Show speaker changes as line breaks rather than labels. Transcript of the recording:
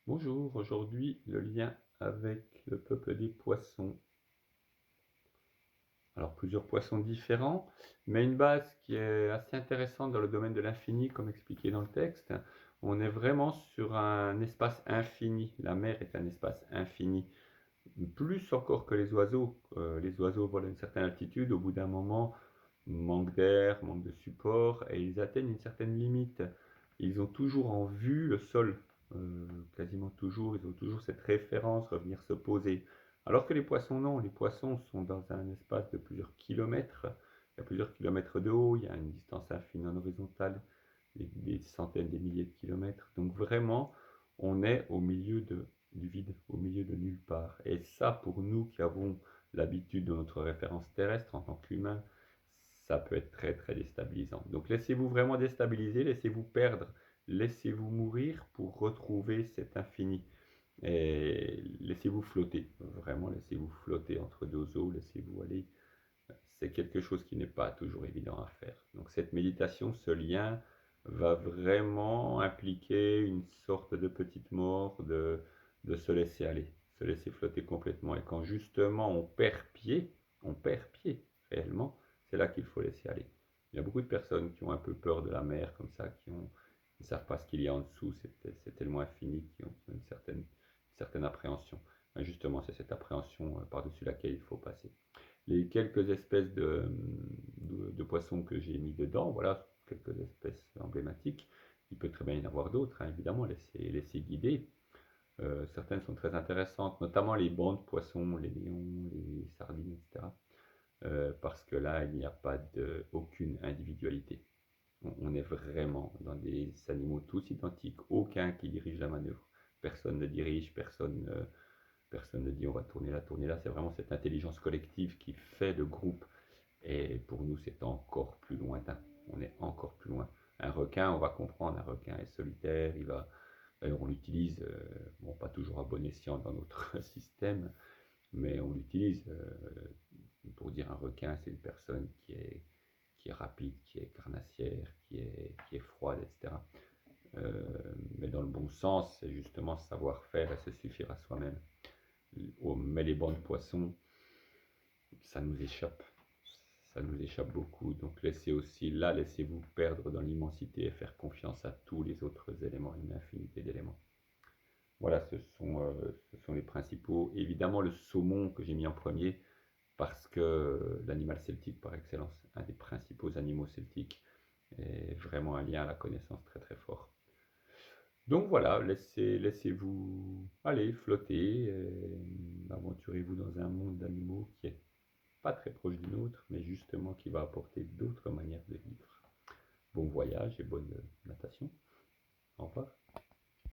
Bonjour, aujourd'hui le lien avec le peuple des poissons. Alors plusieurs poissons différents, mais une base qui est assez intéressante dans le domaine de l'infini, comme expliqué dans le texte. On est vraiment sur un espace infini. La mer est un espace infini, plus encore que les oiseaux. Les oiseaux volent à une certaine altitude, au bout d'un moment, manque d'air, manque de support, et ils atteignent une certaine limite. Ils ont toujours en vue le sol, quasiment toujours, ils ont toujours cette référence, revenir se poser. Alors que les poissons, non, les poissons sont dans un espace de plusieurs kilomètres, il y a plusieurs kilomètres de haut, il y a une distance infinie en horizontale, des centaines, des milliers de kilomètres. Donc vraiment, on est au milieu du vide, au milieu de nulle part. Et ça, pour nous qui avons l'habitude de notre référence terrestre en tant qu'humains, ça peut être très très déstabilisant. Donc laissez-vous vraiment déstabiliser, laissez-vous perdre, laissez-vous mourir pour retrouver cet infini. Et laissez-vous flotter, vraiment laissez-vous flotter entre deux eaux, laissez-vous aller. C'est quelque chose qui n'est pas toujours évident à faire. Donc cette méditation, ce lien va vraiment impliquer une sorte de petite mort, de se laisser aller, se laisser flotter complètement. Et quand justement on perd pied réellement, c'est là qu'il faut laisser aller. Il y a beaucoup de personnes qui ont un peu peur de la mer comme ça, qui ne savent pas ce qu'il y a en dessous, c'est tellement infini, qui ont une certaine appréhension. Mais justement, c'est cette appréhension par-dessus laquelle il faut passer. Les quelques espèces de poissons que j'ai mis dedans, voilà, quelques espèces emblématiques. Il peut très bien y en avoir d'autres, hein, évidemment, laissez guider. Certaines sont très intéressantes, notamment les bancs de poissons, les lions, les sardines, etc. Parce que là, il n'y a pas aucune individualité. On est vraiment dans des animaux tous identiques, aucun qui dirige la manœuvre. Personne ne dirige, personne ne dit on va tourner là. C'est vraiment cette intelligence collective qui fait le groupe. Et pour nous, c'est encore plus lointain. On est encore plus loin. Un requin, on va comprendre, un requin est solitaire, on l'utilise, bon, pas toujours à bon escient dans notre système, mais on l'utilise pour dire un requin, c'est une personne qui est rapide, qui est carnassière, qui est froide, etc. Mais dans le bon sens, c'est justement savoir faire et se suffire à soi-même. Mais les bancs de poissons, ça nous échappe. Ça nous échappe beaucoup. Donc laissez-vous perdre dans l'immensité et faire confiance à tous les autres éléments, une infinité d'éléments. Voilà, ce sont les principaux. Évidemment, le saumon que j'ai mis en premier, parce que l'animal celtique par excellence, un des principaux animaux celtiques, est vraiment un lien à la connaissance très très fort. Donc voilà, laissez-vous aller, flotter, aventurez-vous dans un monde d'animaux qui est pas très proche du nôtre, mais justement qui va apporter d'autres manières de vivre. Bon voyage et bonne natation. Au revoir.